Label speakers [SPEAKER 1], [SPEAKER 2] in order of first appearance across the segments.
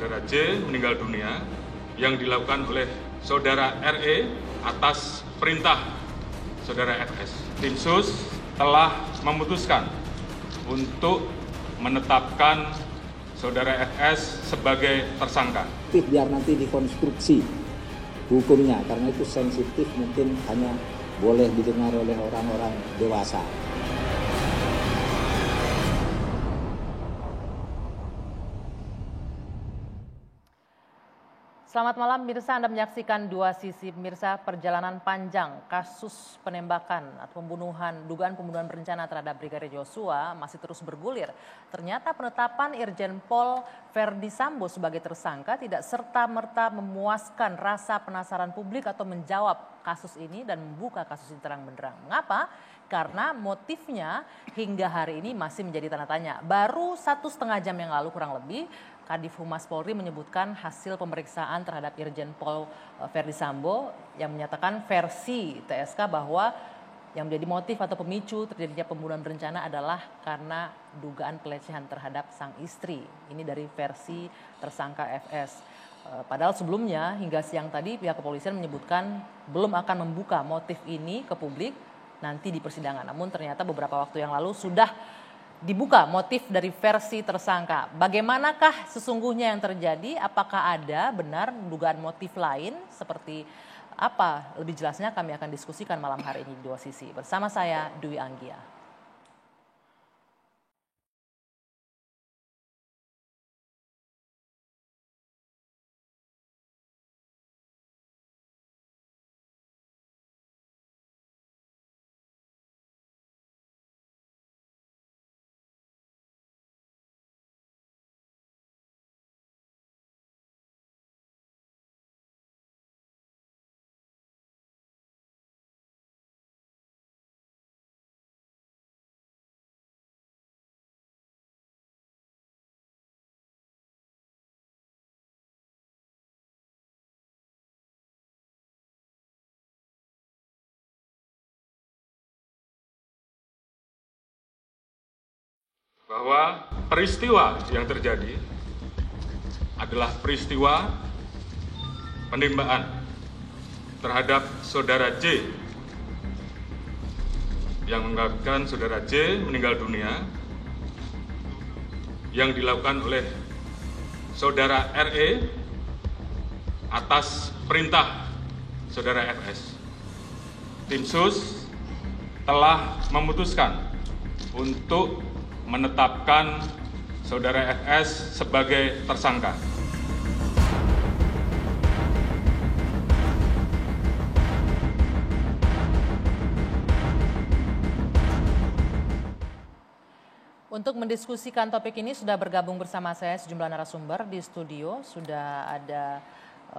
[SPEAKER 1] Saudara J meninggal dunia yang dilakukan oleh Saudara RE atas perintah Saudara FS. Tim SUS telah memutuskan untuk menetapkan Saudara FS sebagai tersangka.
[SPEAKER 2] Biar nanti dikonstruksi hukumnya, karena itu sensitif, mungkin hanya boleh didengar oleh orang-orang dewasa.
[SPEAKER 3] Selamat malam pemirsa, Anda menyaksikan Dua Sisi. Pemirsa, perjalanan panjang kasus penembakan atau dugaan pembunuhan berencana terhadap Brigadir Yosua masih terus bergulir. Ternyata penetapan Irjen Pol Verdi Sambo sebagai tersangka tidak serta-merta memuaskan rasa penasaran publik atau menjawab kasus ini dan membuka kasus ini terang benderang. Mengapa? Karena motifnya hingga hari ini masih menjadi tanda tanya. Baru 1,5 jam yang lalu kurang lebih, Kadif Humas Polri menyebutkan hasil pemeriksaan terhadap Irjen Pol Verdi Sambo yang menyatakan versi TSK bahwa yang menjadi motif atau pemicu terjadinya pembunuhan berencana adalah karena dugaan pelecehan terhadap sang istri. Ini dari versi tersangka FS. Padahal sebelumnya hingga siang tadi pihak kepolisian menyebutkan belum akan membuka motif ini ke publik nanti di persidangan. Namun ternyata beberapa waktu yang lalu sudah dibuka motif dari versi tersangka. Bagaimanakah sesungguhnya yang terjadi? Apakah ada benar dugaan motif lain? Seperti apa? Lebih jelasnya kami akan diskusikan malam hari ini di Dua Sisi. Bersama saya Dwi Anggia.
[SPEAKER 1] Bahwa peristiwa yang terjadi adalah peristiwa penembakan terhadap Saudara J yang mengakibatkan Saudara J meninggal dunia yang dilakukan oleh Saudara RE atas perintah Saudara FS. Tim SUS telah memutuskan untuk menetapkan Saudara FS sebagai tersangka.
[SPEAKER 3] Untuk mendiskusikan topik ini sudah bergabung bersama saya sejumlah narasumber di studio. Sudah ada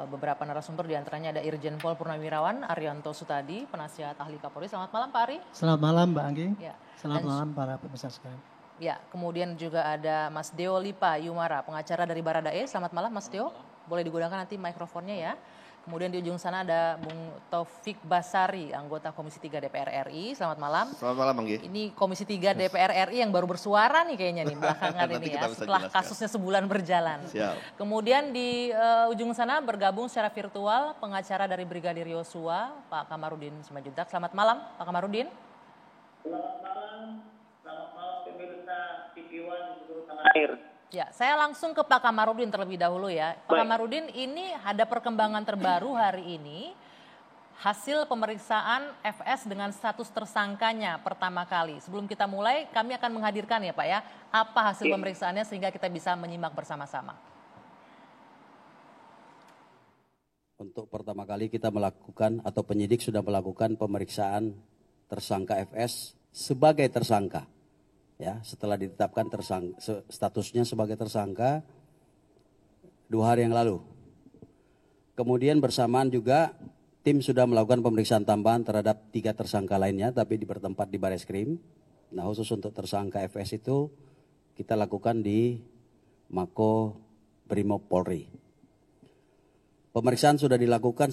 [SPEAKER 3] beberapa narasumber, diantaranya ada Irjen Pol Purnawirawan Arianto Sutadi, penasihat ahli Kapolri. Selamat malam Pak Ari.
[SPEAKER 4] Selamat malam Mbak Anggi.
[SPEAKER 3] Ya.
[SPEAKER 4] Selamat malam para pemirsa sekalian.
[SPEAKER 3] Ya, kemudian juga ada Mas Deo Lipa Yumara, pengacara dari Baradae. Selamat malam Mas Deo. Boleh digunakan nanti mikrofonnya ya. Kemudian di ujung sana ada Bung Taufik Basari, anggota Komisi 3 DPR RI. Selamat malam.
[SPEAKER 5] Selamat malam, Anggi.
[SPEAKER 3] Ini Komisi 3 DPR RI yang baru bersuara nih kayaknya nih belakangan ini ya, setelah kasusnya sebulan berjalan.
[SPEAKER 5] Siap.
[SPEAKER 3] Kemudian di ujung sana bergabung secara virtual pengacara dari Brigadir Yosua, Pak Kamarudin Simanjuntak. Selamat malam, Pak Kamarudin.
[SPEAKER 6] Selamat malam pemirsa TV One di seluruh tanah air.
[SPEAKER 3] Ya, saya langsung ke Pak Kamarudin terlebih dahulu ya. Pak Kamarudin, ini ada perkembangan terbaru hari ini. Hasil pemeriksaan FS dengan status tersangkanya pertama kali. Sebelum kita mulai, kami akan menghadirkan ya Pak ya, apa hasil pemeriksaannya sehingga kita bisa menyimak bersama-sama.
[SPEAKER 7] Untuk pertama kali kita melakukan atau penyidik sudah melakukan pemeriksaan tersangka FS sebagai tersangka. Ya, setelah ditetapkan statusnya sebagai tersangka 2 hari yang lalu. Kemudian bersamaan juga tim sudah melakukan pemeriksaan tambahan terhadap 3 tersangka lainnya, tapi bertempat di Bareskrim. Nah, khusus untuk tersangka FS itu kita lakukan di Mako Brimob Polri. Pemeriksaan sudah dilakukan